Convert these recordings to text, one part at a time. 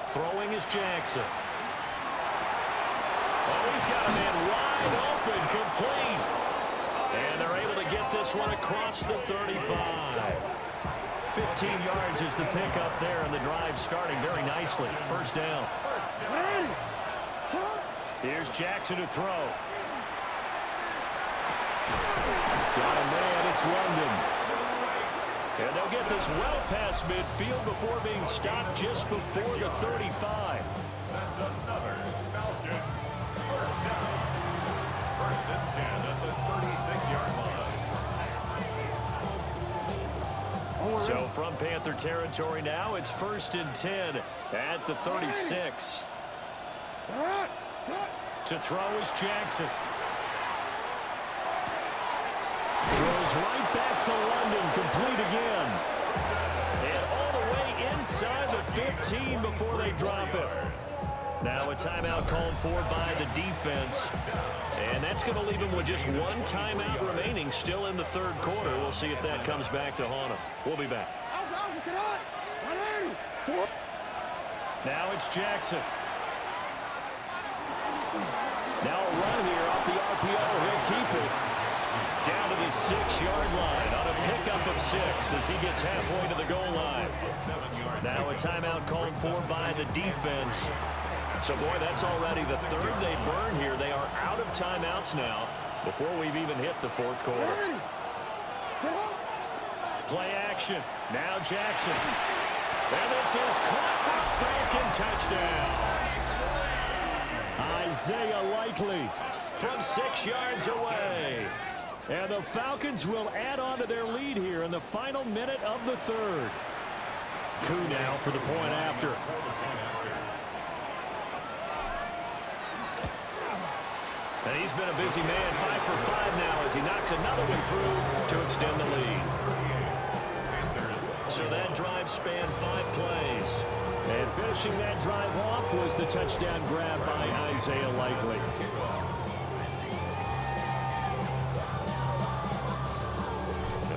Throwing is Jackson. Oh, he's got a man wide open, complete. And they're able to get this one across the 35. 15 yards is the pickup there, and the drive starting very nicely. First down. Here's Jackson to throw. Got a man, it's London. And they'll get this well past midfield before being stopped just before the 35. That's another Falcons first down. First and 10 at the 36-yard line. So from Panther territory now, it's first and 10 at the 36. To throw is Jackson. Throws right back to London, complete again. And all the way inside the 15 before they drop it. Now a timeout called for by the defense. And that's going to leave them with just one timeout remaining still in the third quarter. We'll see if that comes back to haunt them. We'll be back. Now it's Jackson. Now a run here off the RPO. He'll keep it. Down to the 6-yard line on a pickup of 6 as he gets halfway to the goal line. Now a timeout called for by the defense. So, boy, that's already the third they burn here. They are out of timeouts now before we've even hit the fourth quarter. Play action. Now Jackson. And this is caught for Falcon touchdown. Isaiah Likely from 6 yards away. And the Falcons will add on to their lead here in the final minute of the third. Koo now for the point after. And he's been a busy man, 5 for 5 now as he knocks another one through to extend the lead. So that drive spanned 5 plays. And finishing that drive off was the touchdown grab by Isaiah Likely.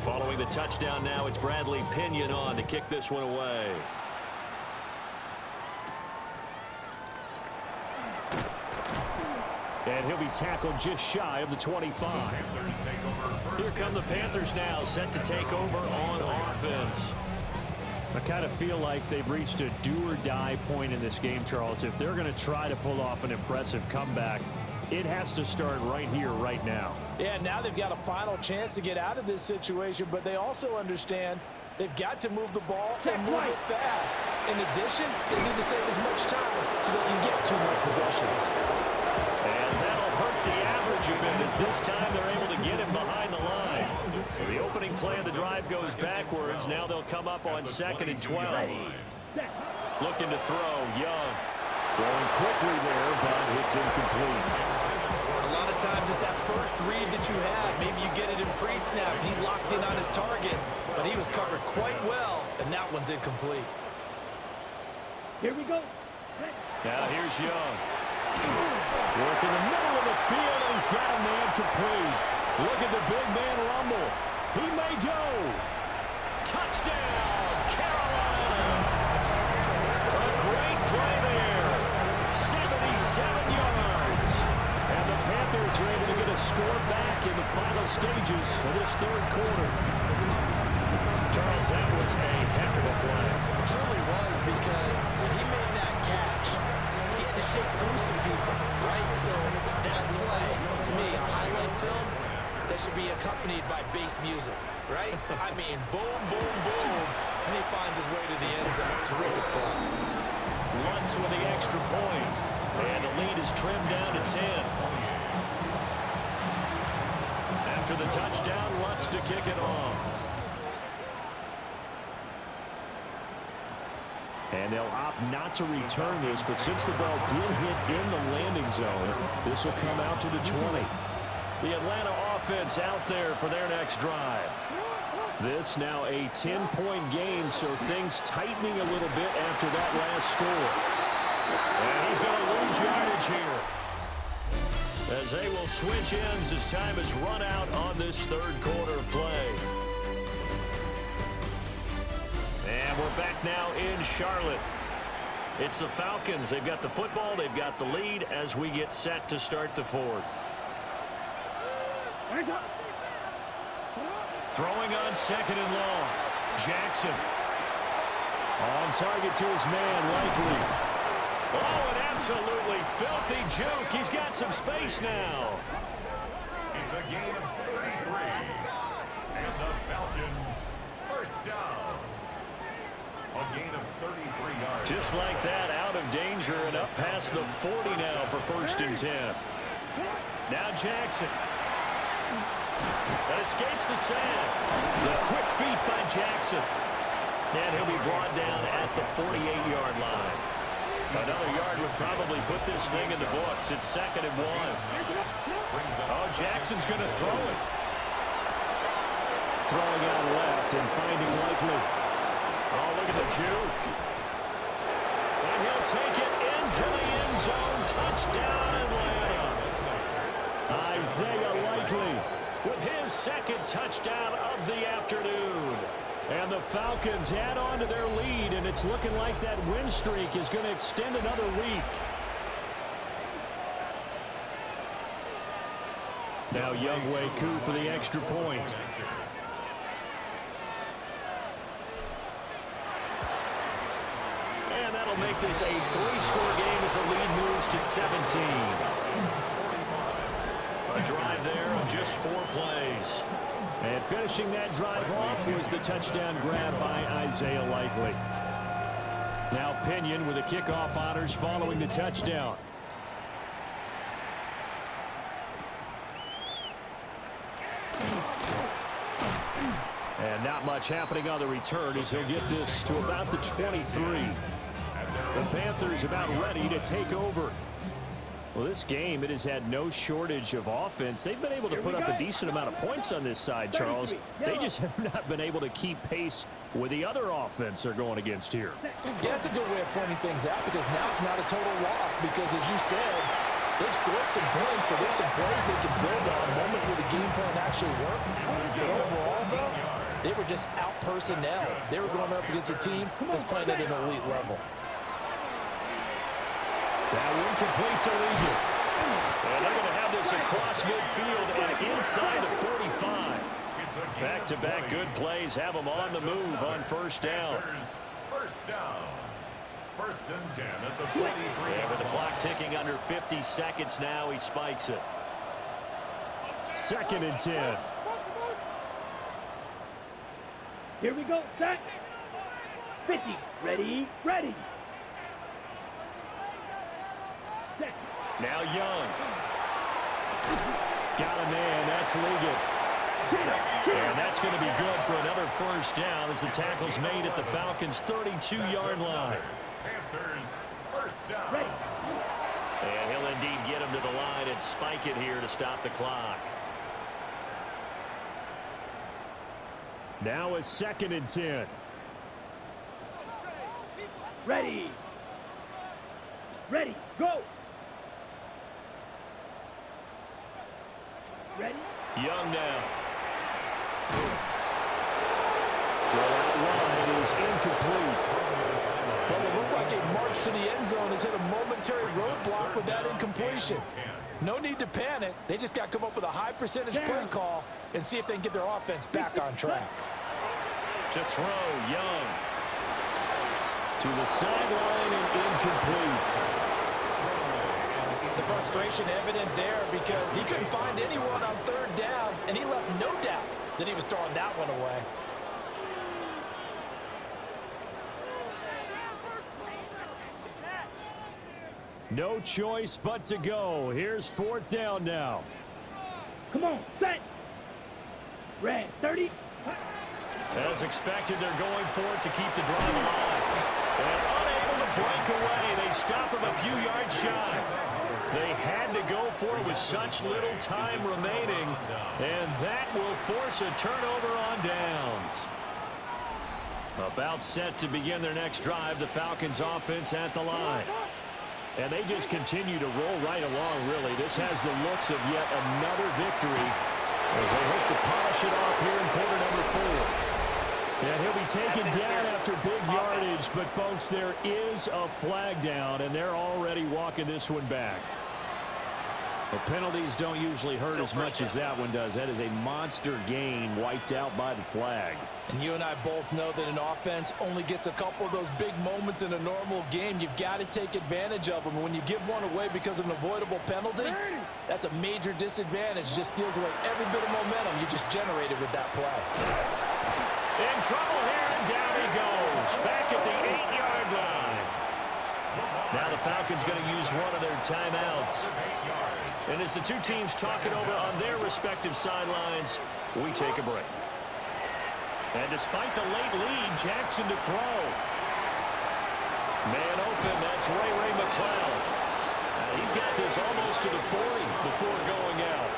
Following the touchdown now, it's Bradley Pinion on to kick this one away. And he'll be tackled just shy of the 25. Here come the Panthers now, set to take over on offense. I kind of feel like they've reached a do-or-die point in this game, Charles. If they're going to try to pull off an impressive comeback, it has to start right here, right now. Yeah, now they've got a final chance to get out of this situation, but they also understand they've got to move the ball and move it fast. In addition, they need to save as much time so they can get 2 more possessions. And that'll hurt the average a bit as this time they're able to get him behind the line. So the opening play of the drive goes backwards. Now they'll come up on 2nd and 12. Looking to throw, Young. Throwing quickly there, but it's incomplete. A lot of times it's that first read that you have. Maybe you get it in pre-snap. He locked in on his target, but he was covered quite well, and that one's incomplete. Here we go. Now here's Young. Work in the middle of the field, and he's got a man complete. Look at the big man rumble. He may go. Touchdown, Carolina. A great play there. 77 yards. And the Panthers are able to get a score back in the final stages of this third quarter. Charles, that was a heck of a play. It truly was, because when he made that catch, he had to shake through some people, right? So that play, to me, a highlight film, that should be accompanied by bass music, right? I mean, boom, boom, boom, and he finds his way to the end zone. Terrific play. Lutz with the extra point, and the lead is trimmed down to 10. After the touchdown, Lutz to kick it off. And they'll opt not to return this, but since the ball did hit in the landing zone, this will come out to the 20. The Atlanta offense out there for their next drive. This now a 10-point game, so things tightening a little bit after that last score. And he's going to lose yardage here. as they will switch ends as time has run out on this third quarter of play. And we're back now in Charlotte. It's the Falcons. They've got the football. They've got the lead as we get set to start the fourth. Throwing on second and long. Jackson. On target to his man, Likely. Oh, an absolutely filthy juke. He's got some space now. It's a gain of 33. And the Falcons first down. A gain of 33 yards. Just like that, out of danger and up past the 40 now for first and 10. Now Jackson. That escapes the sack. The quick feet by Jackson. And he'll be brought down at the 48-yard line. Another yard would probably put this thing in the books. It's second and 1. Oh, Jackson's going to throw it. Throwing out left and finding Likely. Oh, look at the juke. And he'll take it into the end zone. Touchdown, Atlanta. Isaiah Likely with his second touchdown of the afternoon. And the Falcons add on to their lead, and it's looking like that win streak is going to extend another week. Now Younghoe Koo for the extra point. And that'll make this a 3-score game as the lead moves to 17. A drive there of just 4 plays. And finishing that drive off was the touchdown grab by Isaiah Likely. Now Pinion with the kickoff honors following the touchdown. And not much happening on the return as he'll get this to about the 23. The Panthers about ready to take over. Well, this game, it has had no shortage of offense. They've been able to put up a decent amount of points on this side, Charles. They just have not been able to keep pace with the other offense they're going against here. Yeah, that's a good way of pointing things out because now it's not a total loss because, as you said, they've scored some points, so there's some plays they can build on, moments where the game plan actually worked. But overall, though, they were just out-personnel. They were going up against a team that's playing at an elite level. That one complete to Legion. And they're going to have this across midfield and inside the 45. Back-to-back good plays have them on the move on first down. First down. First and 10 at the 43. And with the clock ticking under 50 seconds now, he spikes it. Second and 10. Here we go, set. 50. Ready, ready. Set. Now Young. Got a man, that's Ligon. And that's going to be good for another first down as the tackle's made at the Falcons' 32-yard line. Panthers first down. Ready. And he'll indeed get him to the line and spike it here to stop the clock. Now a second and 10. Ready. Ready, go. Ready. Young now. Throw out wide is incomplete. Well, it looked like a march to the end zone has hit a momentary roadblock with that incompletion. No need to panic. They just got to come up with a high percentage play call and see if they can get their offense back on track. To throw, Young. To the sideline and incomplete. The frustration evident there because he couldn't find anyone on third down, and he left no doubt that he was throwing that one away. No choice but to go. Here's fourth down now. Come on, set. Red, 30. As expected, they're going for it to keep the drive alive. And unable to break away, they stop him a few yards shy. They had to go for it with such little time remaining, and that will force a turnover on downs. About set to begin their next drive, the Falcons offense at the line. And they just continue to roll right along, really. This this has the looks of yet another victory as they hope to polish it off here in quarter number 4. And he'll be taken down after big yardage, but, folks, there is a flag down, and they're already walking this one back. The penalties don't usually hurt as much as that one does. That is a monster gain wiped out by the flag. And you and I both know that an offense only gets a couple of those big moments in a normal game. You've got to take advantage of them. And when you give one away because of an avoidable penalty, that's a major disadvantage. Just steals away every bit of momentum you just generated with that play. In trouble here, and down he goes. Back at the 8-yard line. Now the Falcons going to use one of their timeouts. And as the two teams talk it over on their respective sidelines, we take a break. And despite the late lead, Jackson to throw. Man open, that's Ray McCloud. He's got this almost to the 40 before going out.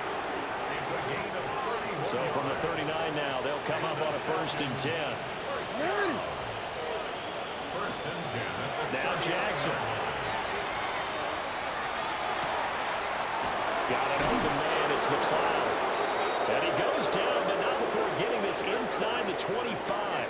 So from the 39 now, they'll come up on a 1st and 10. Now Jackson. Got an open man, it's McCloud. And he goes down, but not before getting this inside the 25.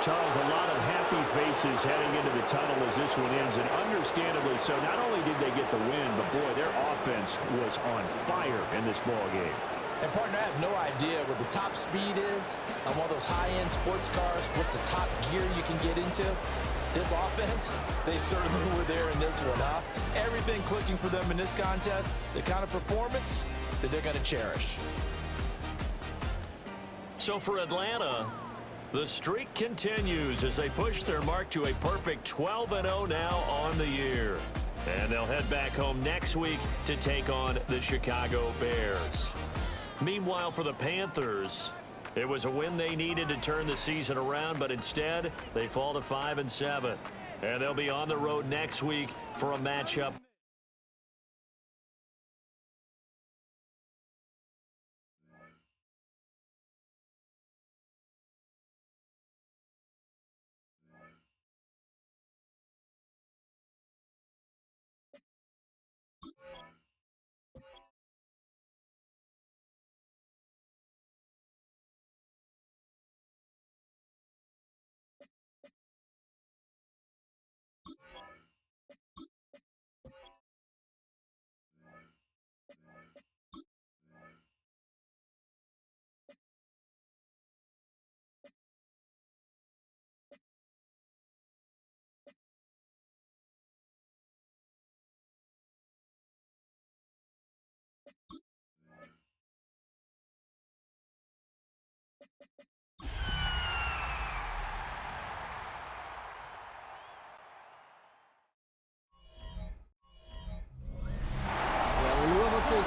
Charles, a lot of happy faces heading into the tunnel as this one ends, and understandably so. Not only did they get the win, but, boy, their offense was on fire in this ball game. And, partner, I have no idea what the top speed is on one of those high-end sports cars. What's the top gear you can get into? This offense, they certainly were there in this one, huh? Everything clicking for them in this contest, the kind of performance that they're going to cherish. So for Atlanta, the streak continues as they push their mark to a perfect 12-0 now on the year. And they'll head back home next week to take on the Chicago Bears. Meanwhile, for the Panthers, it was a win they needed to turn the season around, but instead they fall to 5-7. And they'll be on the road next week for a matchup.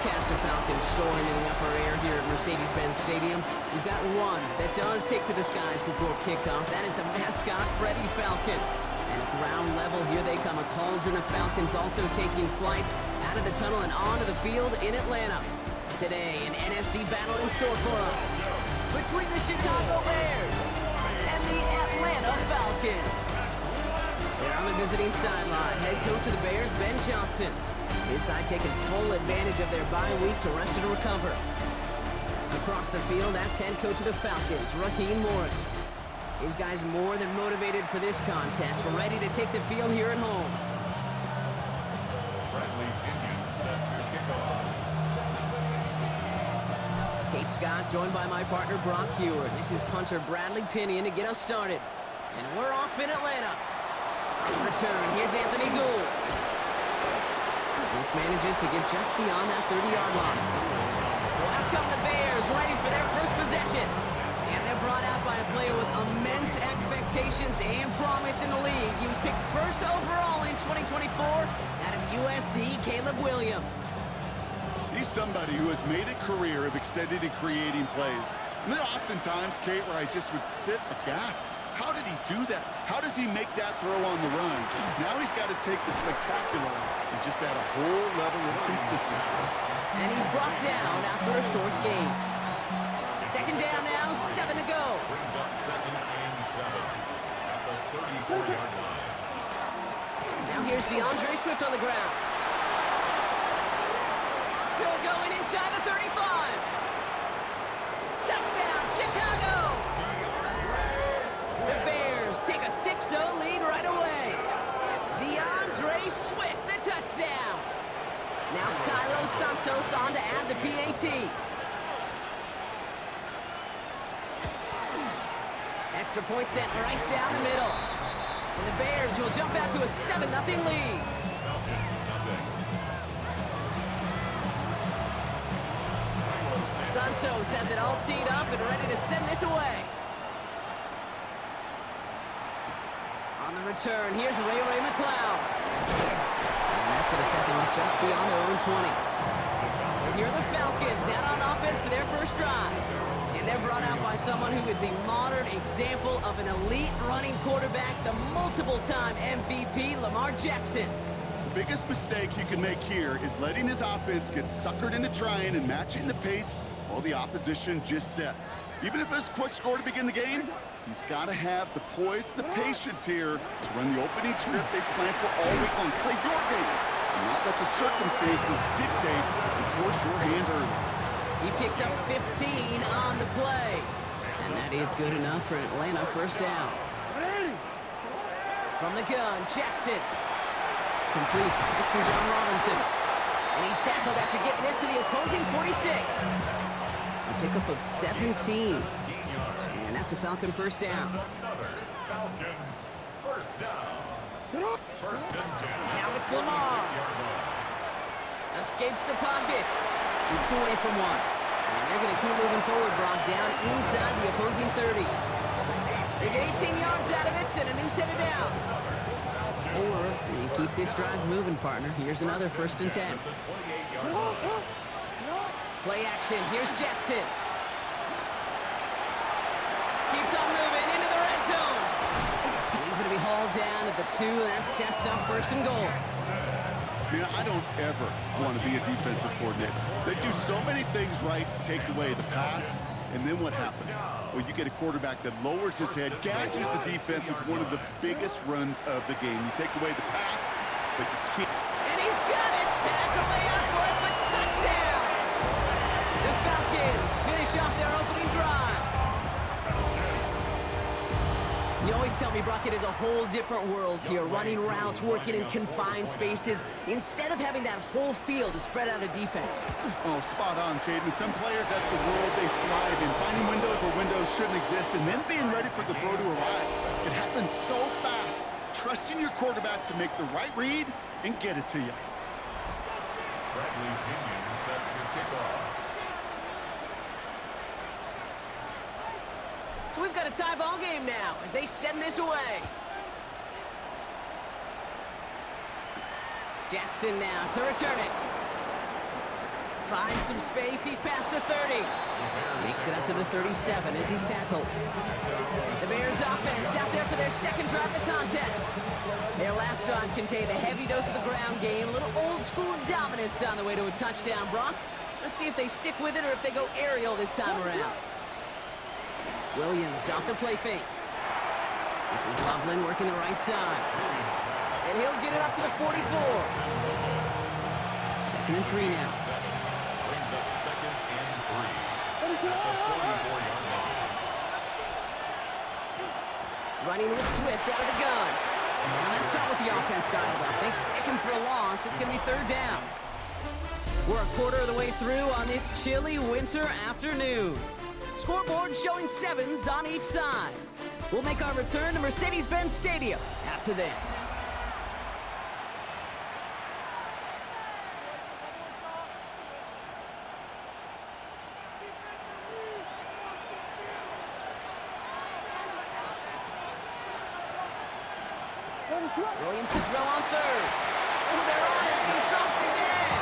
Cast of Falcons soaring in the upper air here at Mercedes-Benz Stadium. We've got one that does take to the skies before kickoff. That is the mascot, Freddie Falcon. And at ground level, here they come. A cauldron of Falcons also taking flight out of the tunnel and onto the field in Atlanta. Today, an NFC battle in store for us between the Chicago Bears and the Atlanta Falcons. They're on the visiting sideline. Head coach of the Bears, Ben Johnson. This side taking full advantage of their bye week to rest and recover. Across the field, that's head coach of the Falcons, Raheem Morris. His guys more than motivated for this contest. We're ready to take the field here at home. Kate Scott joined by my partner Brock Hewer. This is punter Bradley Pinion to get us started. And we're off in Atlanta. On return, here's Anthony Gould. This manages to get just beyond that 30-yard line. So out come the Bears, ready for their first possession. And they're brought out by a player with immense expectations and promise in the league. He was picked first overall in 2024 out of USC, Caleb Williams. He's somebody who has made a career of extending and creating plays. And there are oftentimes, Kate, where I just would sit aghast. How did he do that? How does he make that throw on the run? Now he's got to take the spectacular and just add a whole level of consistency. And he's brought down after a short gain. Second down now, 7 to go. Brings up 2nd and 7. 34-yard line. Now here's DeAndre Swift on the ground. Still going inside the 35. Touchdown, Chicago! The Bears take a 6-0 lead right away. DeAndre Swift, the touchdown. Now Cairo Santos on to add the PAT. Extra point set right down the middle. And the Bears will jump out to a 7-0 lead. Santos has it all teed up and ready to send this away. On the return, here's Ray McCloud. And that's going to set them up just beyond their own 20. So here are the Falcons out on offense for their first drive. And they're brought out by someone who is the modern example of an elite running quarterback, the multiple-time MVP, Lamar Jackson. The biggest mistake you can make here is letting his offense get suckered into trying and matching the pace while the opposition just set. Even if it's a quick score to begin the game, he's got to have the poise and the patience here to run the opening script they planned for all week long. Play your game and not let the circumstances dictate and force your hand early. He picks up 15 on the play. And that is good enough for Atlanta first down. From the gun, Jackson. Complete. It's Bijan Robinson. And he's tackled after getting this to the opposing 46. A pickup of 17. And that's a Falcon first down. Another Falcons first down. First and 10. Now it's Lamar. Escapes the pocket. Shoots away from one. And they're going to keep moving forward, Brock, down inside the opposing 30. They get 18 yards out of it and a new set of downs. Or you keep this drive moving, partner. Here's another first and 10. Play action. Here's Jackson. Keeps on moving into the red zone. And he's going to be hauled down at the 2. That sets up first and goal. Man, I don't ever want to be a defensive coordinator. They do so many things right to take away the pass, and then what happens? Well, you get a quarterback that lowers his head, gashes the defense with one of the biggest runs of the game. You take away the pass, but you can't. And he's got it! That's a layup for it, but touchdown! The Falcons finish off their opening drive. You always tell me, Brock, it is a whole different world here. Running routes, working in confined spaces, instead of having that whole field to spread out a defense. Oh, spot on, Caden. Some players, that's the world they thrive in. Finding windows where windows shouldn't exist, and then being ready for the throw to arrive. It happens so fast. Trusting your quarterback to make the right read and get it to you. Bradley Pinion set to kick off. So we've got a tie ball game now as they send this away. Jackson now to return it. Finds some space. He's past the 30. Makes it up to the 37 as he's tackled. The Bears offense out there for their second drive of the contest. Their last drive contained a heavy dose of the ground game, a little old school dominance on the way to a touchdown, Brock. Let's see if they stick with it or if they go aerial this time around. Williams off the play fake. This is Loveland working the right side. And he'll get it up to the 44. 2nd and 3 now. Brings up 2nd and 3. At the 44-yard line. Running with Swift out of the gun. Now that's not what the offense dialed up. They stick him for a loss. It's going to be 3rd down. We're a quarter of the way through on this chilly winter afternoon. Scoreboard showing 7s on each side. We'll make our return to Mercedes-Benz Stadium after this. Williams to throw on 3rd. Oh, they're on him, and he's dropped again.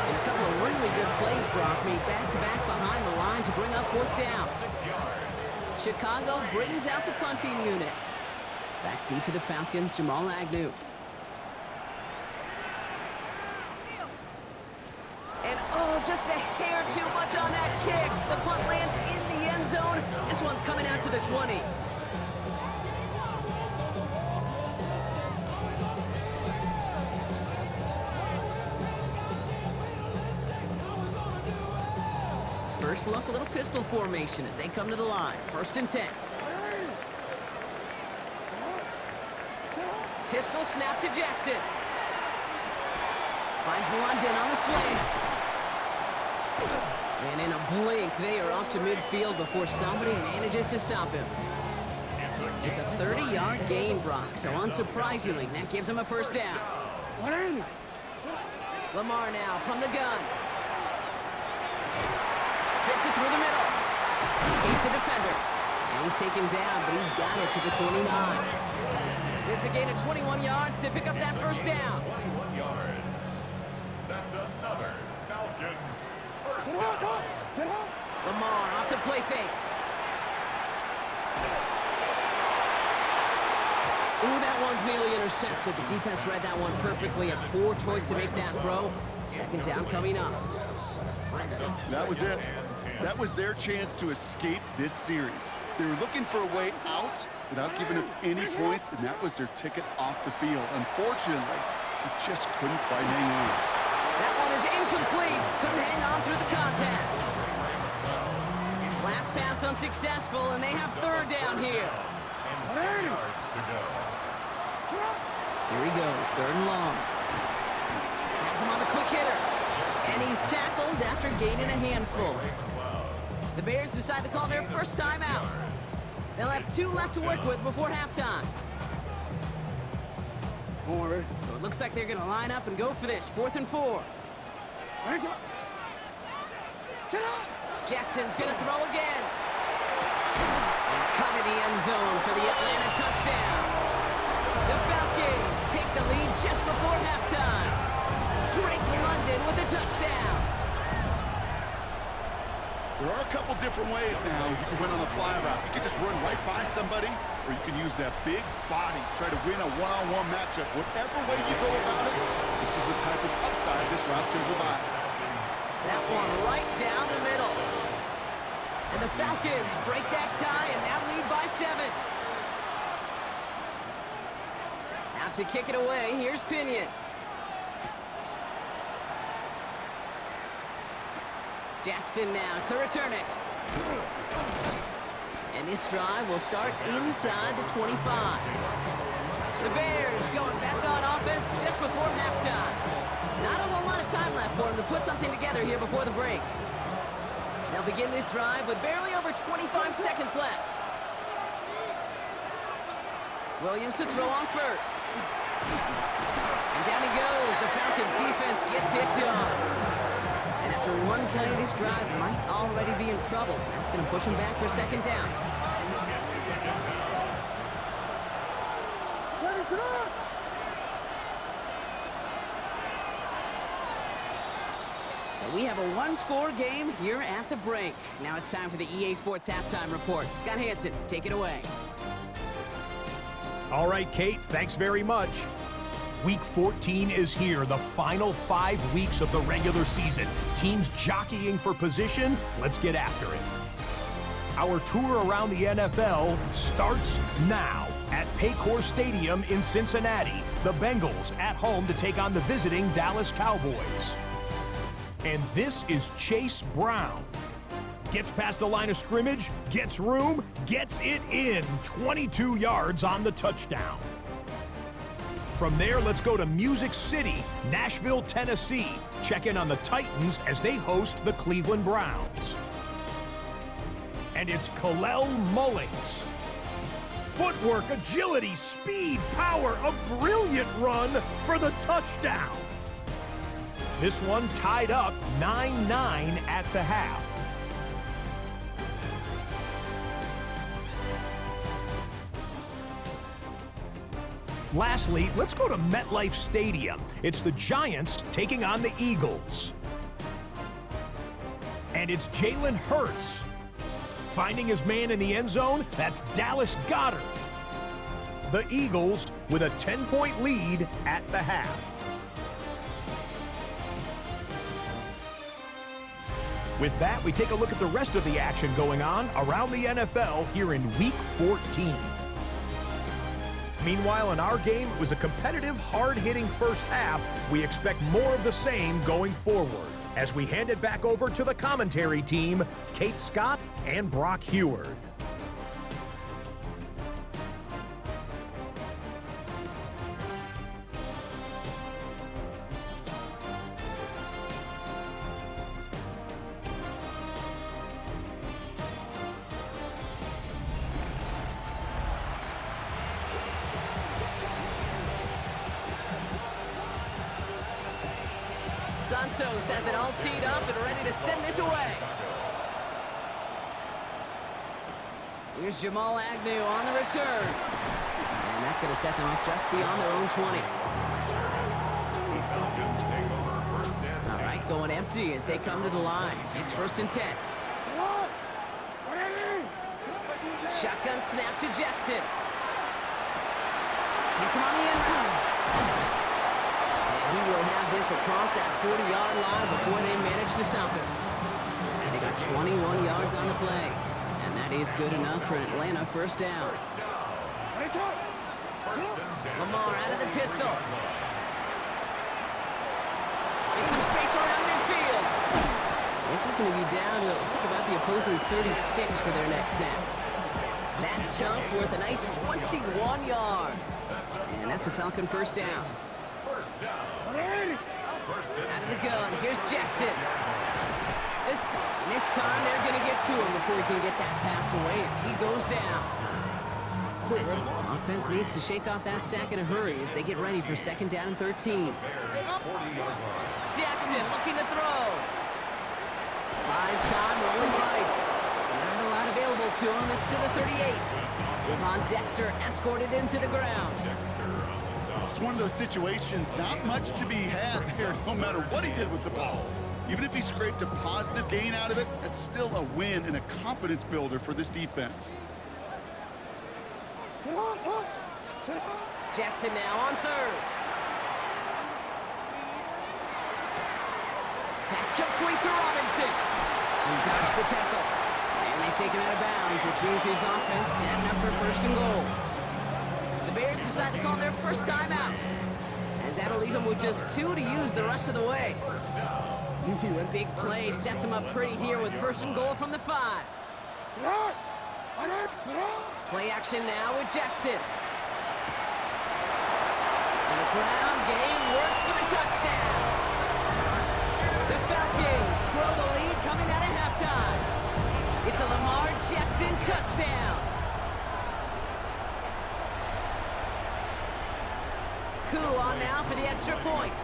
And a couple of really good plays, Brock, made back-to-back behind the line to bring up 4th down. 6 yards. Chicago brings out the punting unit. Back deep for the Falcons, Jamal Agnew. And oh, just a hair too much on that kick. The punt lands in the end zone. This one's coming out to the 20. First look, a little pistol formation as they come to the line. 1st and 10. Pistol snap to Jackson. Finds London on the slant. And in a blink, they are off to midfield before somebody manages to stop him. It's a 30-yard gain, Brock, so unsurprisingly, that gives him a 1st down. Lamar now from the gun. Fits it through the middle. Escapes a defender. And he's taken down, but he's got it to the 29. It's a gain of 21 yards to pick up that 1st down. 21 yards. That's another Falcons 1st down. Lamar off the play fake. Ooh, that one's nearly intercepted. The defense read that one perfectly. A poor choice to make that throw. 2nd down coming up. That was it. That was their chance to escape this series. They were looking for a way out without giving up any points, and that was their ticket off the field. Unfortunately, they just couldn't quite hang on. That one is incomplete. Couldn't hang on through the contact. Last pass unsuccessful, and they have 3rd down here. And 10 yards to go. Here he goes, 3rd and long. Has him on the quick hitter. And he's tackled after gaining a handful. The Bears decide to call their 1st time out. They'll have 2 left to work with before halftime. So it looks like they're going to line up and go for this. 4th and 4. Jackson's going to throw again. And cut in the end zone for the Atlanta touchdown. The Falcons take the lead just before halftime. Drake London with a touchdown. There are a couple different ways now you can win on the fly route. You can just run right by somebody, or you can use that big body, try to win a one-on-one matchup. Whatever way you go about it, this is the type of upside this route can provide. That one right down the middle. And the Falcons break that tie and now lead by 7. Out to kick it away, here's Pinion. Jackson now to return it. And this drive will start inside the 25. The Bears going back on offense just before halftime. Not a whole lot of time left for them to put something together here before the break. They'll begin this drive with barely over 25 seconds left. Williams to throw on 1st. And down he goes. The Falcons defense gets it done. And after one play, this drive might already be in trouble. That's going to push him back for 2nd down. So we have a 1-score game here at the break. Now it's time for the EA Sports Halftime Report. Scott Hansen, take it away. All right, Kate, thanks very much. Week 14 is here, the final 5 weeks of the regular season. Teams jockeying for position. Let's get after it. Our tour around the NFL starts now at Paycor Stadium in Cincinnati. The Bengals at home to take on the visiting Dallas Cowboys. And this is Chase Brown. Gets past the line of scrimmage, gets room, gets it in. 22 yards on the touchdown. From there, let's go to Music City, Nashville, Tennessee. Check in on the Titans as they host the Cleveland Browns. And it's Kalel Mullings. Footwork, agility, speed, power, a brilliant run for the touchdown. This one tied up 9-9 at the half. Lastly, let's go to MetLife Stadium. It's the Giants taking on the Eagles. And it's Jalen Hurts. Finding his man in the end zone, that's Dallas Goedert. The Eagles with a 10-point lead at the half. With that, we take a look at the rest of the action going on around the NFL here in Week 14. Meanwhile, in our game, it was a competitive, hard-hitting first half. We expect more of the same going forward. As we hand it back over to the commentary team, Kate Scott and Brock Heward. Santos has it all teed up and ready to send this away. Here's Jamal Agnew on the return. And that's going to set them up just beyond their own 20. All right, going empty as they come to the line. It's 1st and 10. Shotgun snap to Jackson. Hits him on the end route. He will have this across that 40-yard line before they manage to stop him. They got 21 yards on the play, and that is good enough for an Atlanta first down. Lamar out of the pistol. Get some space around midfield. This is going to be down to, it looks like, about the opposing 36 for their next snap. That jump worth a nice 21 yards. And that's a Falcon first down. Out of the gun, here's Jackson. This time they're going to get to him before he can get that pass away as he goes down. Offense needs to shake off that sack in a hurry as they get ready for 2nd down and 13. Jackson looking to throw. Buys time, rolling right. Not a lot available to him. It's to the 38. Devon Dexter escorted him to the ground. It's one of those situations, not much to be had there, no matter what he did with the ball. Even if he scraped a positive gain out of it, that's still a win and a confidence builder for this defense. Jackson now on 3rd. Pass complete to Robinson. He dodged the tackle. And they take him out of bounds, which means his offense setting up for 1st and goal. The Bears decide to call their first timeout, as that'll leave them with just 2 to use the rest of the way. A big play sets them up pretty here with 1st and goal from the 5. Play action now with Jackson. And the ground game works for the touchdown. The Falcons grow the lead coming out of halftime. It's a Lamar Jackson touchdown. Coup on now for the extra point.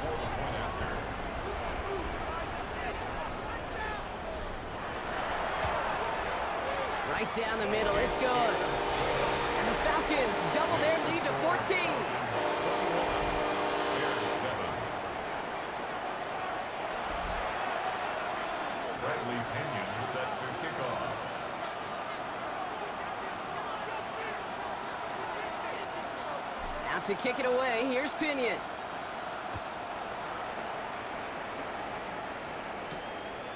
Right down the middle, it's good. And the Falcons double their lead to 14. Bradley Pinion set to kick off. Out to kick it away, here's Pinion.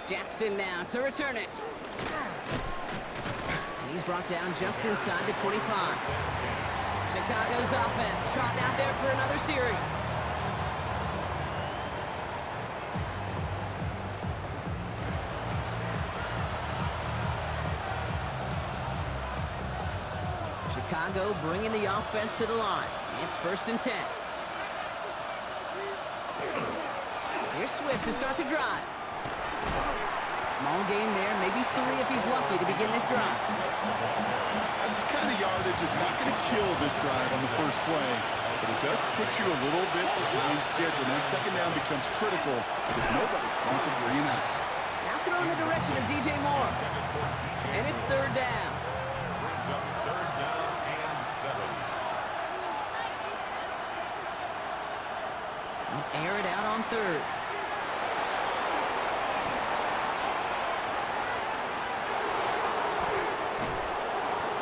Jackson now to return it. And he's brought down just inside the 25. Chicago's offense trotting out there for another series. Chicago bringing the offense to the line. It's 1st and 10. Here's Swift to start the drive. Small gain there, maybe 3 if he's lucky to begin this drive. It's kind of yardage. It's not going to kill this drive on the first play, but it does put you a little bit behind schedule. Now 2nd down becomes critical because nobody wants a 3 and out. Now throw in the direction of DJ Moore. And it's 3rd down. Brings up 3rd down and 7. Air it out on 3rd.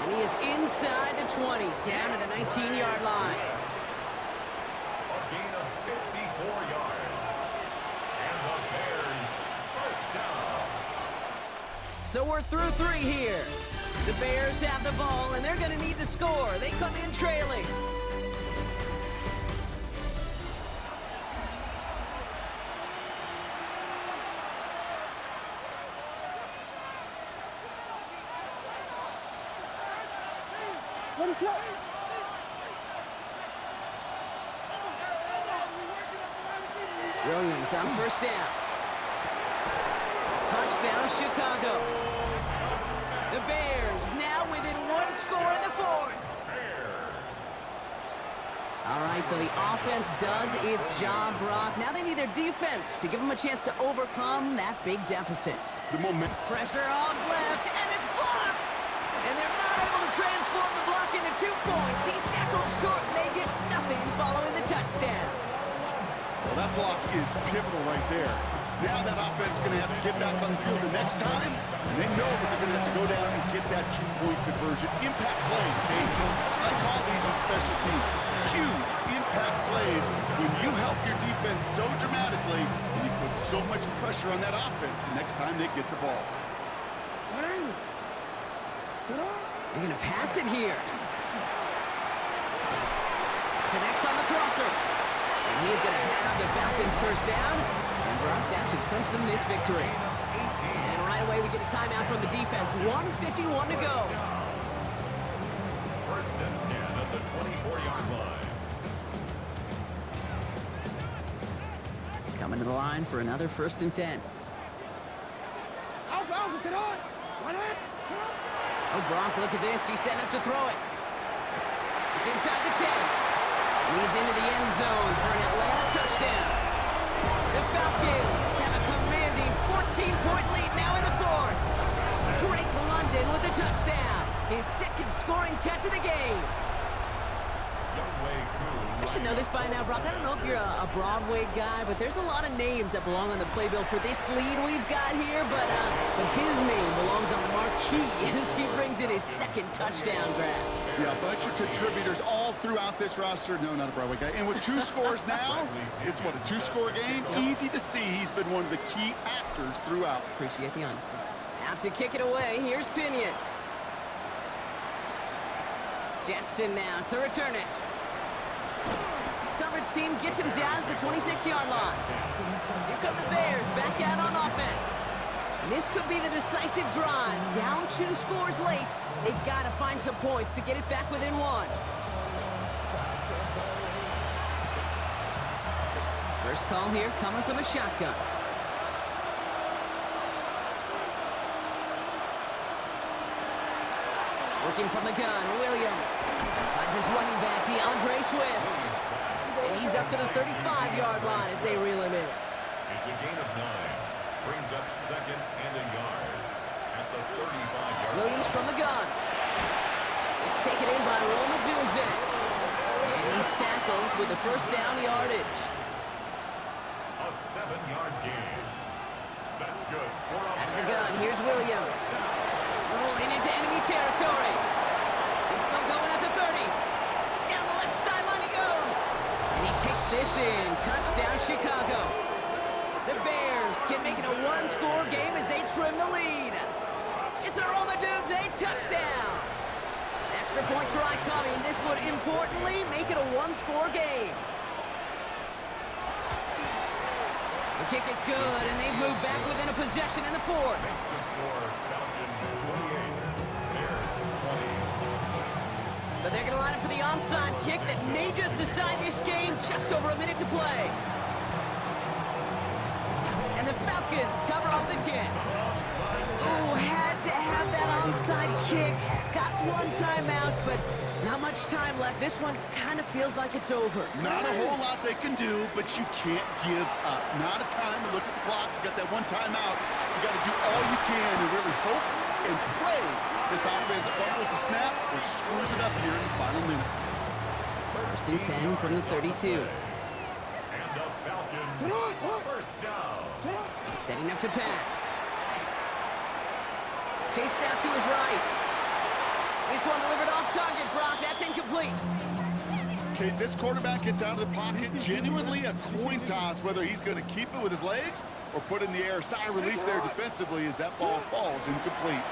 And he is inside the 20, down to the 19-yard line. A gain of 54 yards. And the Bears first down. So we're through 3 here. The Bears have the ball, and they're going to need to score. They come in trailing. Williams on first down. Touchdown, Chicago. The Bears now within one score in the fourth. All right, so the offense does its job, Brock. Now they need their defense to give them a chance to overcome that big deficit. The moment. Pressure on left, and it's blocked! And they're not able to transform the block into 2 points. He's tackled short, and they get nothing following the touchdown. Well, that block is pivotal right there. Now that offense is going to have to get back on the field the next time, and they know that they're going to have to go down and get that 2-point conversion. Impact plays, Kate. That's what I call these in special teams. Huge impact plays when you help your defense so dramatically and you put so much pressure on that offense the next time they get the ball. They're going to pass it here. Connects on the crosser. And he's going to have the Falcons first down. And Brock, that should clinch them this victory. And right away we get a timeout from the defense. 1:51 to go. First and 10 at the 24-yard line. Coming to the line for another 1st and 10. Oh, Brock, look at this. He's setting up to throw it. It's inside the 10. And he's into the end zone for an Atlanta touchdown. The Falcons have a commanding 14-point lead now in the fourth. Drake London with the touchdown. His second scoring catch of the game. I should know this by now, Brock. I don't know if you're a Broadway guy, but there's a lot of names that belong on the playbill for this lead we've got here, but his name belongs on the marquee as he brings in his second touchdown grab. Yeah, a bunch of contributors all throughout this roster. No, not a Broadway guy. And with 2 scores now, it's what, a 2-score game? Easy to see he's been one of the key actors throughout. Appreciate the honesty. Out to kick it away, here's Pinion. Jackson now to return it. Coverage team gets him down at the 26-yard line. Here come the Bears back out on offense. This could be the decisive drive. Down 2 scores late. They've got to find some points to get it back within 1. First call here coming from the shotgun. Working from the gun, Williams. Finds his running back, DeAndre Swift. And he's up to the 35-yard line as they reel him in. It's a gain of 9. Brings up 2nd and a yard at the 35-yard line. Williams from the gun. It's taken in by Roma Dunze. And he's tackled with the first down yardage. A 7-yard gain. That's good. Out of the gun, here's Williams. Rolling into enemy territory. He's still going at the 30. Down the left sideline he goes. And he takes this in. Touchdown, Chicago. The Bears can make it a 1-score game as they trim the lead. It's a Roma Dunze touchdown. Extra point try coming. This would importantly make it a 1-score game. The kick is good, and they've moved back within a possession in the fourth. Makes the score Falcons 28, Bears 20. So they're going to line up for the onside kick that may just decide this game. Just over a minute to play. And the Falcons cover up the kick. Ooh, had to have that onside kick. Got 1 timeout, but not much time left. This one kind of feels like it's over. Not a whole lot they can do, but you can't give up. Not a time to look at the clock. You got that 1 timeout. You got to do all you can and really hope and pray this offense fumbles the snap or screws it up here in the final minutes. First and 10 from the 32. And the Falcons first down. Setting up to pass. Chased out to his right. This one delivered off target, Brock. That's incomplete. Okay, this quarterback gets out of the pocket. Genuinely a coin toss whether he's going to keep it with his legs or put it in the air. Sigh of relief there defensively as that ball falls incomplete.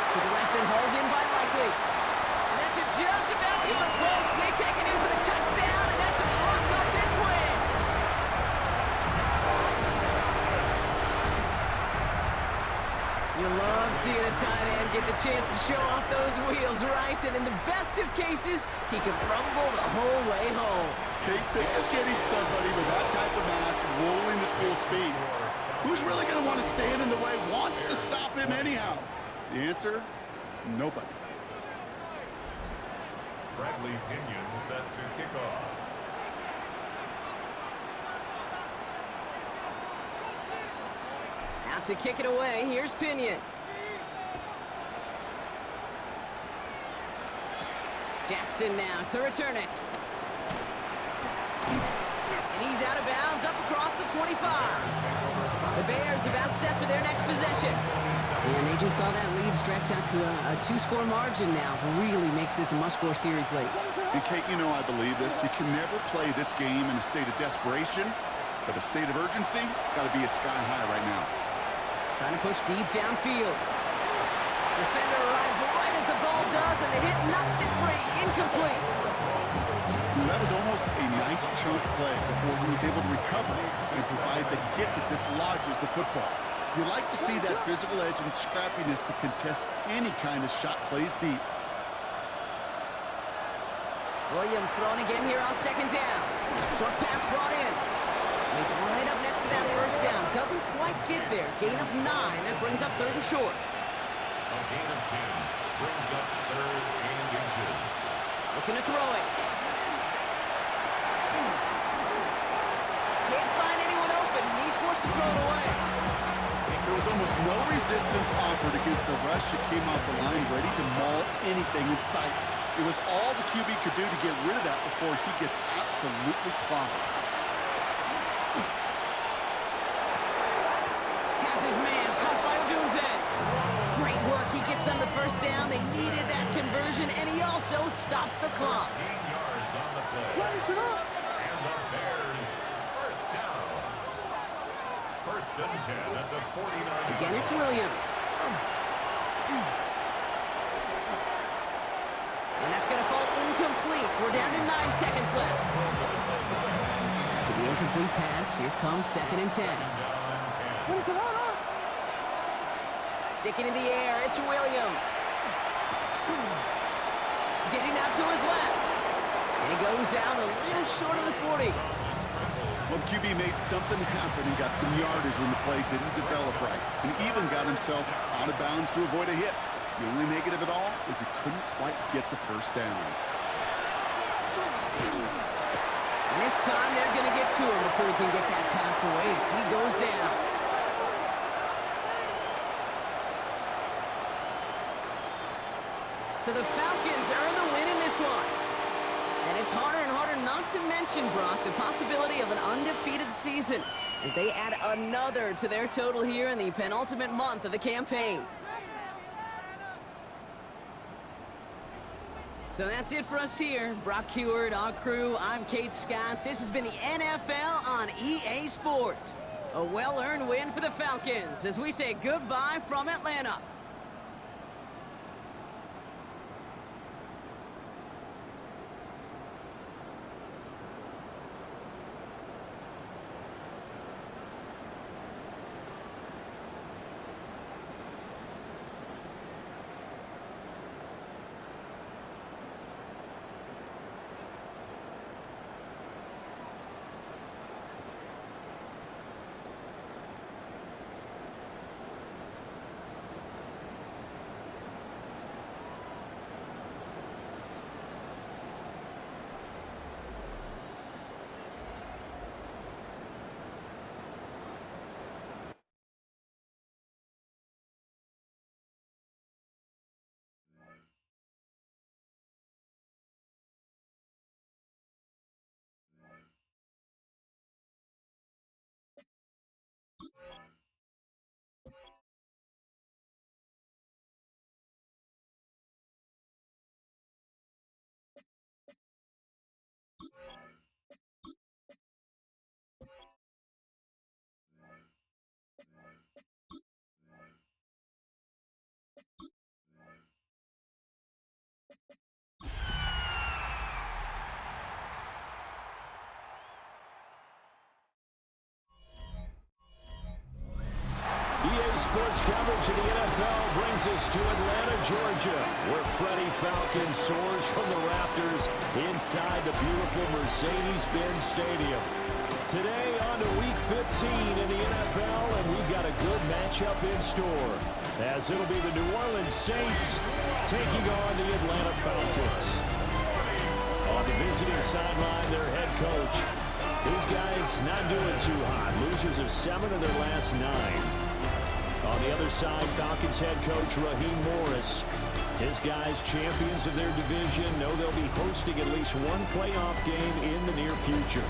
To the left and hauled in by Likely. And that should just about do it, folks. They take it in for the touchdown, and that should lock up this win. You love seeing a tight end get the chance to show off those wheels, right? And in the best of cases, he can rumble the whole way home. Kate, think of getting somebody with that type of mass rolling at full speed. Who's really going to want to stand in the way, wants to stop him anyhow? The answer, nobody. Bradley Pinion set to kick off. Out to kick it away, here's Pinion. Jackson now to return it. And he's out of bounds, up across the 25. The Bears about set for their next possession. And they just saw that lead stretch out to a two-score margin now. Really makes this a must-score series late. And Kate, you know I believe this. You can never play this game in a state of desperation, but a state of urgency got to be a sky high right now. Trying to push deep downfield. Defender arrives right as the ball does, and the hit knocks it free. Incomplete. That was almost a nice chunk play before he was able to recover and provide the hit that dislodges the football. You like to see that physical edge and scrappiness to contest any kind of shot plays deep. Williams throwing again here on second down. Short pass brought in. And he's right up next to that first down. Doesn't quite get there. Gain of 9. That brings up 3rd and short. A gain of 10 brings up 3rd and inches. Looking to throw it. Can't find anyone open. He's forced to throw it away. There was almost no resistance offered against a rush that came off the line ready to maul anything in sight. It was all the QB could do to get rid of that before he gets absolutely clobbered. Has his man caught by Odunze. Great work. He gets them the first down. They needed that conversion, and he also stops the clock. 15 yards on the play. And the Bears first down. 1st and 10 at the 49. Again, it's Williams. And that's going to fall incomplete. We're down to 9 seconds left. After the incomplete pass, here comes 2nd and 10. Sticking in the air, it's Williams. Getting out to his left. And he goes out a little short of the 40. Well, the QB made something happen and got some yardage when the play didn't develop right, and even got himself out of bounds to avoid a hit. The only negative at all is he couldn't quite get the first down. And this time they're going to get to him before he can get that pass away as he goes down. So the Falcons earn the win in this one. And it's harder and harder not to mention, Brock, the possibility of an undefeated season as they add another to their total here in the penultimate month of the campaign. So that's it for us here. Brock Heward, our crew, I'm Kate Scott. This has been the NFL on EA Sports. A well-earned win for the Falcons as we say goodbye from Atlanta. sports coverage of the NFL brings us to Atlanta, Georgia, where Freddie Falcon soars from the rafters inside the beautiful Mercedes-Benz Stadium. Today on to Week 15 in the NFL, and we've got a good matchup in store, as it'll be the New Orleans Saints taking on the Atlanta Falcons. On the visiting sideline, their head coach. These guys not doing too hot. Losers of 7 of their last 9. On the other side, Falcons head coach Raheem Morris. His guys, champions of their division, know they'll be hosting at least one playoff game in the near future.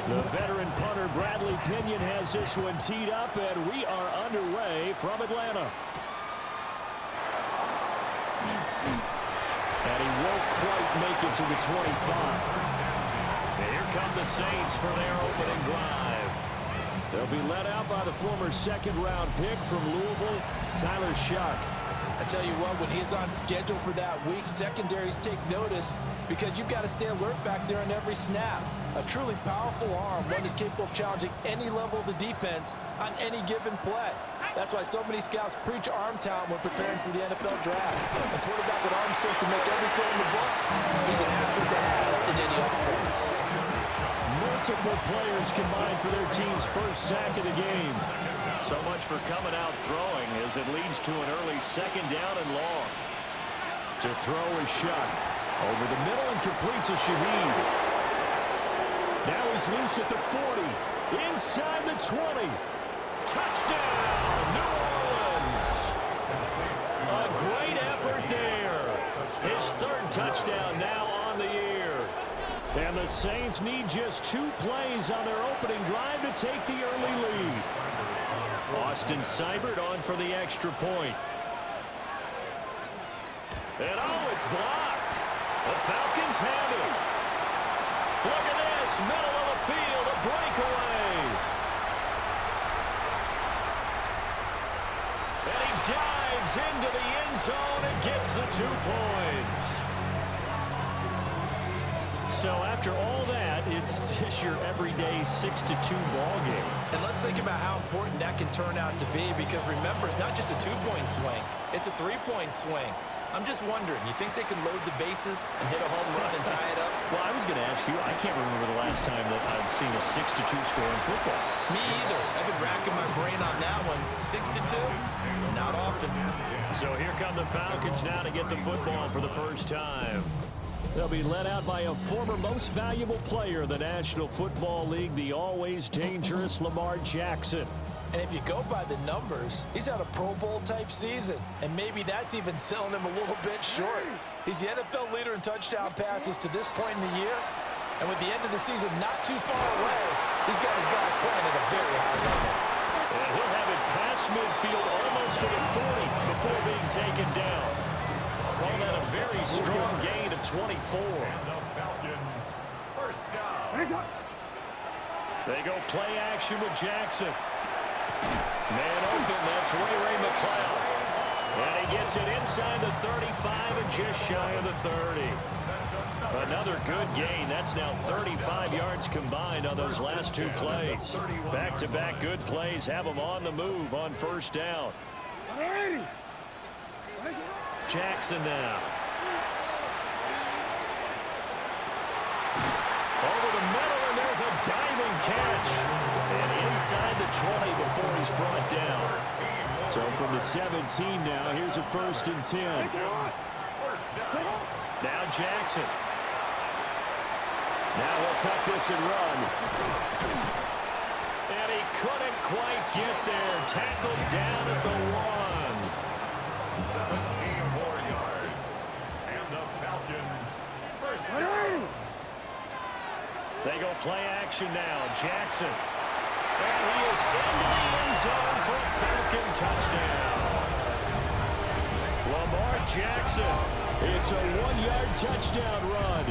The veteran punter Bradley Pinion has this one teed up, and we are underway from Atlanta. And he won't quite make it to the 25. And here come the Saints for their opening drive. They'll be led out by the former second-round pick from Louisville, Tyler Shuck. I tell you what, when he's on schedule for that week, secondaries take notice because you've got to stay alert back there on every snap. A truly powerful arm, one is capable of challenging any level of the defense on any given play. That's why so many scouts preach arm talent when preparing for the NFL draft. A quarterback with arm strength to make every throw in the book, he's an asset to have in any offense. Multiple players combined for their team's first sack of the game. So much for coming out throwing as it leads to an early second down and long. To throw is Shuck. Over the middle and complete to Shaheed. Now he's loose at the 40. Inside the 20. Touchdown, New Orleans. A great effort there. His third touchdown now on the year. And the Saints need just 2 plays on their opening drive to take the early lead. Austin Seibert on for the extra point. And oh, it's blocked. The Falcons have it. Look at this, middle of the field, a breakaway. And he dives into the end zone and gets the 2 points. So after all that, it's just your everyday 6-2 ball game. And let's think about how important that can turn out to be, because remember, it's not just a 2-point swing. It's a 3-point swing. I'm just wondering, you think they can load the bases and hit a home run and tie it up? Well, I was going to ask you, I can't remember the last time that I've seen a 6-2 score in football. Me either. I've been racking my brain on that one. 6-2? Not often. So here come the Falcons now to get the football for the first time. They'll be led out by a former most valuable player in the National Football League, the always dangerous Lamar Jackson. And if you go by the numbers, he's had a Pro Bowl-type season, and maybe that's even selling him a little bit short. He's the NFL leader in touchdown passes to this point in the year, and with the end of the season not too far away, he's got his guys playing at a very high level. And he'll have it past midfield almost to the 40 before being taken down. Call that a very strong gain of 24. And the Falcons, first down. They go play action with Jackson. Man open, that's Ray McLeod. And he gets it inside the 35 and just shy of the 30. Another good gain. That's now 35 yards combined on those last 2 plays. Back-to-back good plays have them on the move on first down. Jackson now. Over the middle, and there's a diving catch. And inside the 20 before he's brought down. So from the 17 now, here's a 1st and 10. Now Jackson. Now he'll tuck this and run. And he couldn't quite get there. Tackled down at the 1. 17 more yards. And the Falcons, first down. They go play action now. Jackson. And he is into the end zone for a Falcon touchdown. Lamar Jackson. It's a 1-yard touchdown run.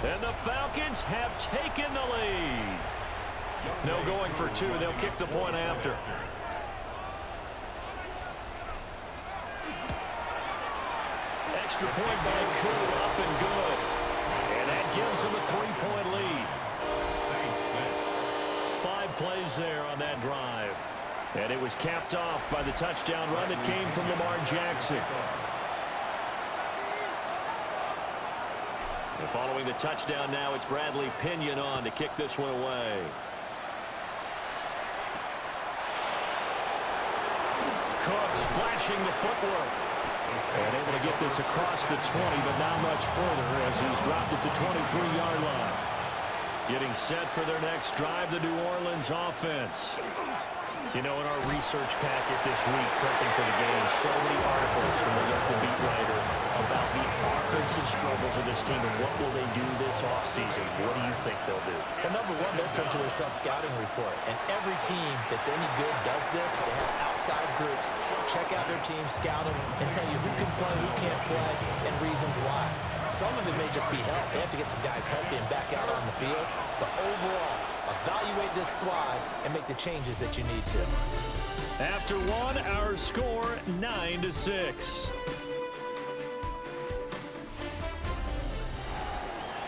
And the Falcons have taken the lead. No going for 2. They'll kick the point after. extra point by Koo, up and good. And that gives him a 3-point lead. 5 plays there on that drive. And it was capped off by the touchdown run that came from Lamar Jackson. And following the touchdown now, it's Bradley Pinion on to kick this one away. Cooks flashing the footwork. And able to get this across the 20, but not much further as he's dropped it to 23-yard line. Getting set for their next drive, the New Orleans offense. You know, in our research packet this week, prepping for the game, so many articles from the local beat writer about the offensive struggles of this team and what will they do this offseason. What do you think they'll do? Well, number one, they'll turn to their self-scouting report. And every team that's any good does this. They have outside groups, check out their team, scout them, and tell you who can play, who can't play, and reasons why. Some of it may just be health. They have to get some guys healthy and back out on the field. But overall, evaluate this squad and make the changes that you need to. After one, our score 9-6.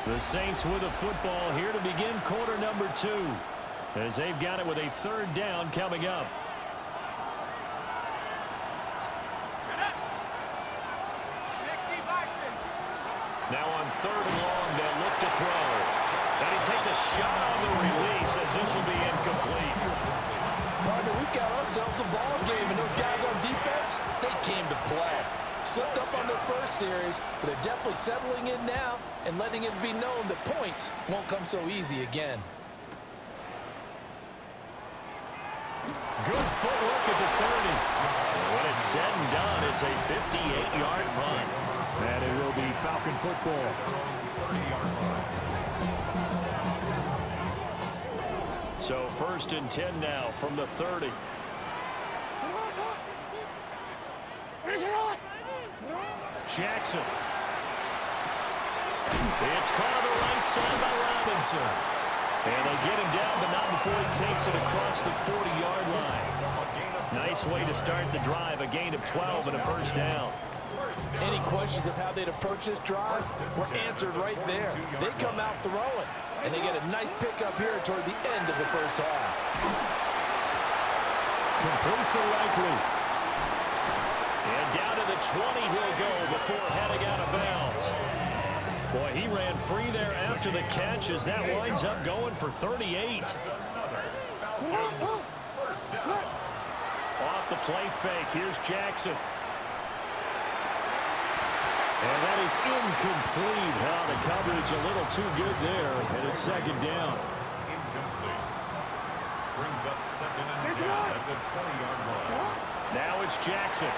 The Saints with a football here to begin quarter number 2, as they've got it with a 3rd down coming up. Now on 3rd and long, they'll look to throw. And he takes a shot on the release as this will be incomplete. Partner, we've got ourselves a ball game, and those guys on defense, they came to play. Slipped up on their first series, but they're definitely settling in now and letting it be known that points won't come so easy again. Good footwork at the 30. And when it's said and done, it's a 58-yard punt. And it will be Falcon football. 30-yard line. So 1st and 10 now from the 30. Jackson. It's caught on the right side by Robinson. And they get him down, but not before he takes it across the 40-yard line. Nice way to start the drive, a gain of 12 and a 1st down. Any questions of how they'd approach this drive were answered right there. They come out throwing, and they get a nice pickup here toward the end of the 1st half. Complete to Likely. And down to the 20 he'll go before heading out of bounds. Boy, he ran free there after the catch as that winds up going for 38. Off the play fake, here's Jackson. And that is incomplete. The coverage a little too good there, and it's 2nd down. Incomplete. Brings up 2nd and 10 at the 20-yard line. Now it's Jackson.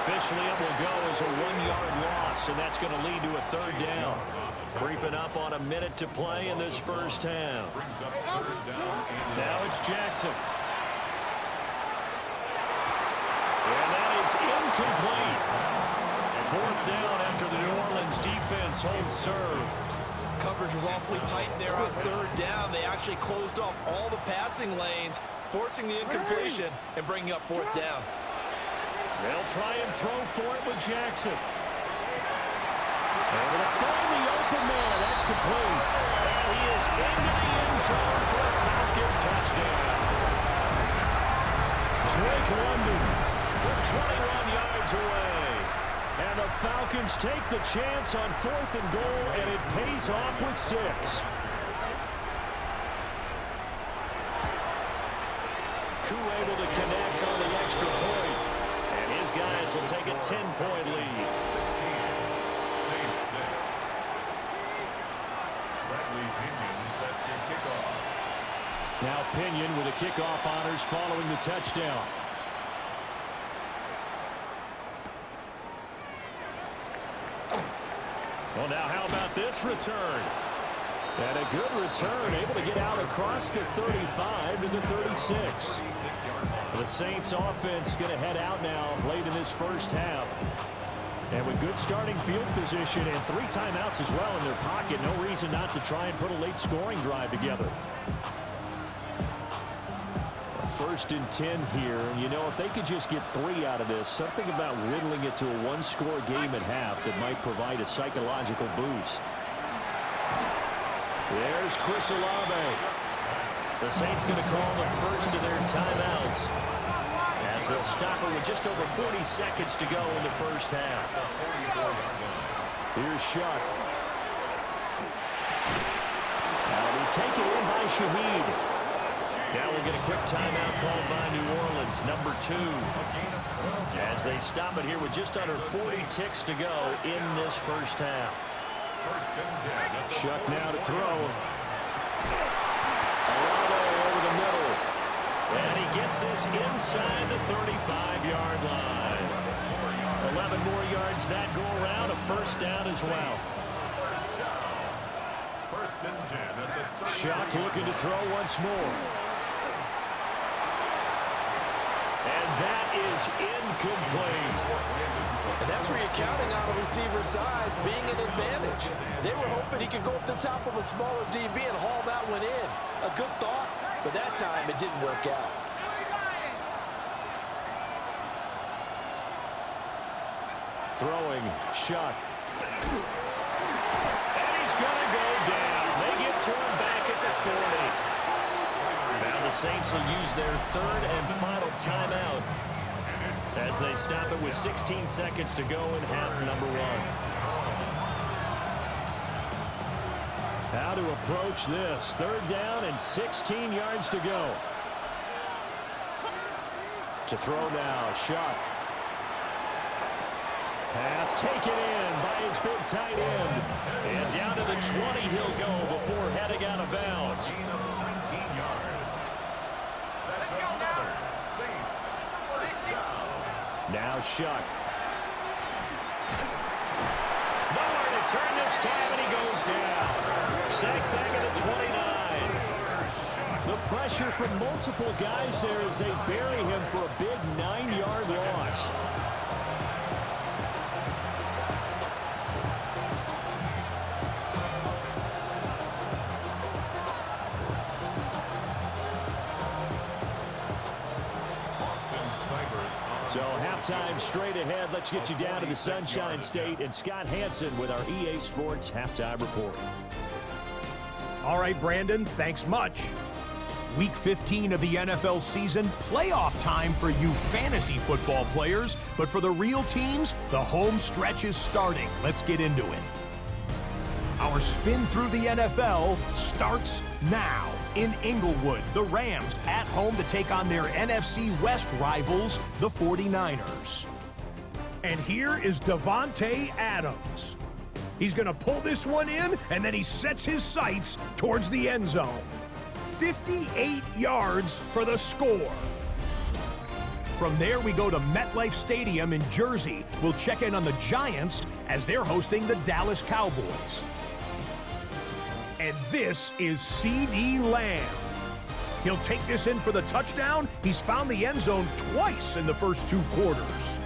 Officially, it will go as a 1-yard loss, and that's going to lead to a 3rd down. Creeping up on a minute to play in this 1st half. Now it's Jackson. And that is incomplete. 4th down after the New Orleans defense holds serve. Coverage was awfully tight there on 3rd down. They actually closed off all the passing lanes, forcing the incompletion and bringing up 4th down. They'll try and throw for it with Jackson. Able to find the open man. That's complete. And he is into the end zone for a Falcon touchdown. Drake London from 21 yards away. And the Falcons take the chance on 4th and goal, and it pays off with 6. Koo able to connect on the extra point. And his guys will take a 10-point lead. 16. Saints 6. Bradley Pinion set to kick off. Now Pinion with the kickoff honors following the touchdown. Well, now how about this return? And a good return, able to get out across the 35 to the 36. The Saints offense going to head out now late in this 1st half. And with good starting field position and 3 timeouts as well in their pocket, no reason not to try and put a late scoring drive together. A 1st and 10 here. And, you know, if they could just get 3 out of this, something about whittling it to a one-score game at half that might provide a psychological boost. There's Chris Olave. The Saints going to call the first of their timeouts as they'll stop it with just over 40 seconds to go in the first half. Here's Shuck. That'll be taken in by Shaheed. Now we'll get a quick timeout called by New Orleans, number 2. As they stop it here with just under 40 ticks to go in this first half. Shuck now to throw. Olave over the middle. And he gets this inside the 35-yard line. 11 more yards that go around, a first down as well. Shuck looking to throw once more. And that is incomplete. And that's where you're counting on a receiver's size being an advantage. They were hoping he could go up the top of a smaller DB and haul that one in. A good thought, but that time it didn't work out. Throwing, Shuck. And he's going to go down. They get to him back at the 40. Now the Saints will use their 3rd and final timeout as they stop it with 16 seconds to go in half number 1. How to approach this. 3rd down and 16 yards to go. To throw now, Shuck. Pass taken in by his big tight end. And down to the 20 he'll go before heading out of bounds. 19 yards. That's another Saints first down. Now Shuck. Nowhere to turn this time, and he goes down. Sacked back at the 29. The pressure from multiple guys there as they bury him for a big 9-yard loss. So halftime straight ahead. Let's get you down to the Sunshine State and Scott Hansen with our EA Sports Halftime Report. All right, Brandon, thanks much. Week 15 of the NFL season, playoff time for you fantasy football players, but for the real teams, the home stretch is starting. Let's get into it. Our spin through the NFL starts now. In Inglewood, the Rams at home to take on their NFC West rivals, the 49ers. And here is Davante Adams. He's going to pull this one in, and then he sets his sights towards the end zone. 58 yards for the score. From there, we go to MetLife Stadium in Jersey. We'll check in on the Giants as they're hosting the Dallas Cowboys. And this is C.D. Lamb. He'll take this in for the touchdown. He's found the end zone twice in the first 2 quarters.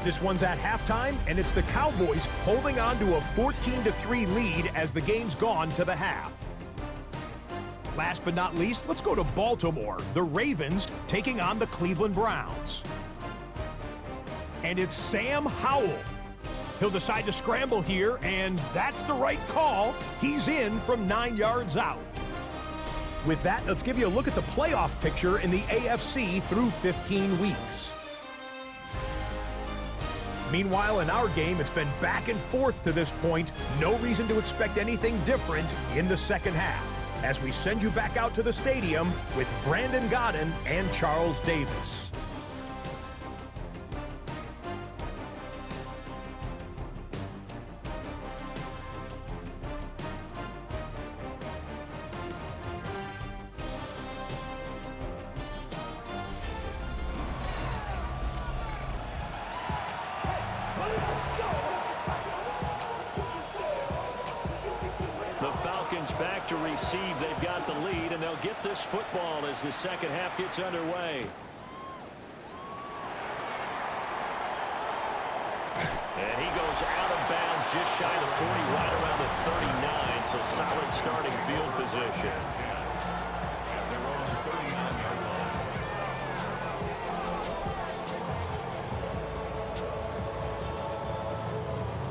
This one's at halftime, and it's the Cowboys holding on to a 14-3 lead as the game's gone to the half. Last but not least, let's go to Baltimore. The Ravens taking on the Cleveland Browns. And it's Sam Howell. He'll decide to scramble here, and that's the right call. He's in from 9 yards out. With that, let's give you a look at the playoff picture in the AFC through 15 weeks. Meanwhile, in our game, it's been back and forth to this point. No reason to expect anything different in the second half, as we send you back out to the stadium with Brandon Godden and Charles Davis. The Falcons back to receive. They've got the lead, and they'll get this football as the second half gets underway. And he goes out of bounds just shy of the 40, right around the 39, so solid starting field position.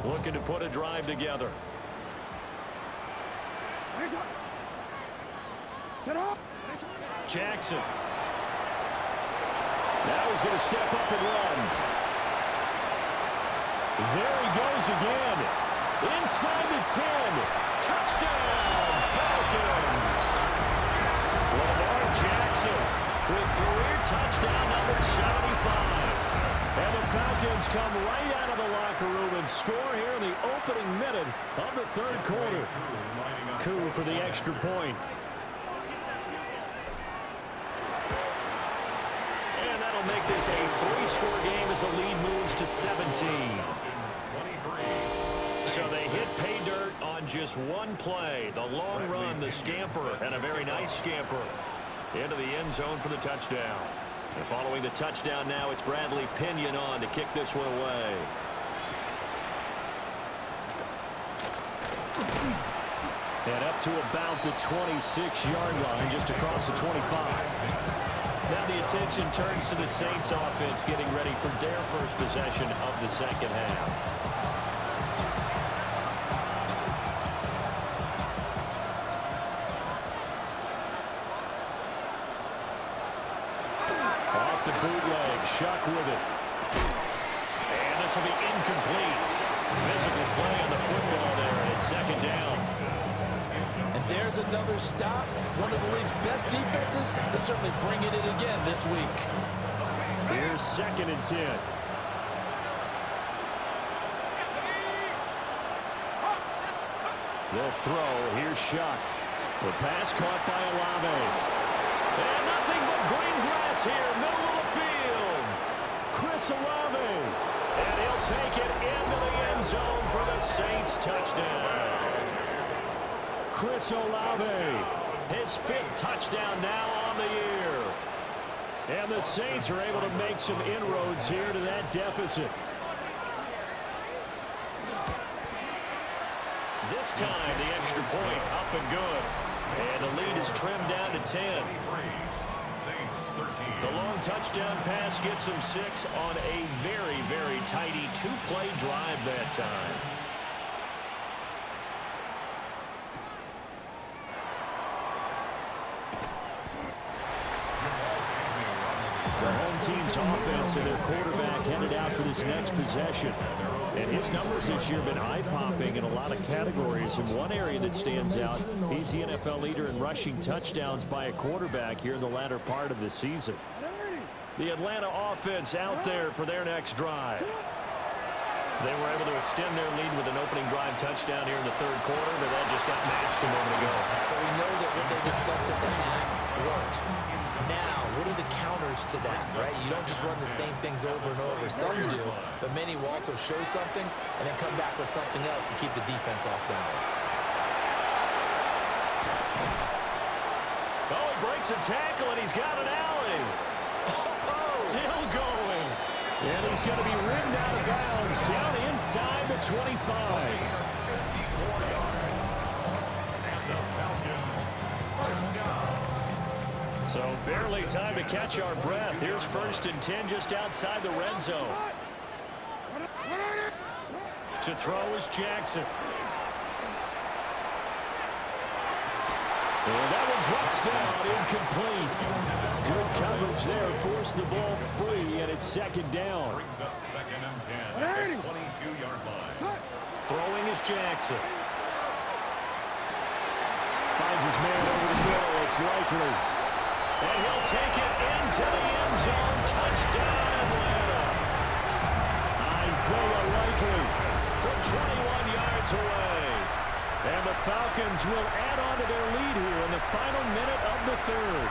looking to put a drive together. Jackson. Now he's going to step up and run. There he goes again. Inside the 10. Touchdown, Falcons. Lamar Jackson with career touchdown number 75. And the Falcons come right out of the locker room and score here in the opening minute of the third quarter. Coup for the extra point. And that'll make this a 3-score game as the lead moves to 17. So they hit pay dirt on just one play. The long run, the scamper, and a very nice scamper into the end zone for the touchdown. And following the touchdown now, it's Bradley Pinion on to kick this one away. And up to about the 26-yard line, just across the 25. Now the attention turns to the Saints offense getting ready for their first possession of the second half. Off the bootleg, Shuck with it. And this will be incomplete. Physical play on the football there, and it's second down. And there's another stop. One of the league's best defenses is certainly bringing it again this week. Here's 2nd and 10. They'll throw. Here's Shuck. The pass caught by Olave. And nothing but green grass here, middle of the field. Chris Olave. And he'll take it into the end zone for the Saints touchdown. Chris Olave, his 5th touchdown now on the year. And the Saints are able to make some inroads here to that deficit. This time, the extra point up and good. And the lead is trimmed down to 10. The long touchdown pass gets them 6 on a very, very tidy 2-play drive that time. The home team's offense and their quarterback headed out for this next possession. And his numbers this year have been eye-popping in a lot of categories. In one area that stands out, he's the NFL leader in rushing touchdowns by a quarterback here in the latter part of the season. The Atlanta offense out there for their next drive. They were able to extend their lead with an opening drive touchdown here in the third quarter, but that just got matched a moment ago. So we know that what they discussed at the half worked. Now, what are the counters to that, right? You don't just run the same things over and over. Some do, but many will also show something and then come back with something else to keep the defense off balance. Oh, he breaks a tackle, and he's got an alley. Still going. And he's going to be ridden out of bounds down inside the 25. So barely time to catch our breath. Here's 1st and 10 just outside the red zone. To throw is Jackson. And that one drops down, incomplete. Good coverage there, forced the ball free, and it's 2nd down. Brings up 2nd and 10 at the 22-yard line. Throwing is Jackson. Finds his man over the middle. It's Likely. And he'll take it into the end zone. Touchdown, Atlanta. Isaiah Likely from 21 yards away. And the Falcons will add on to their lead here in the final minute of the third.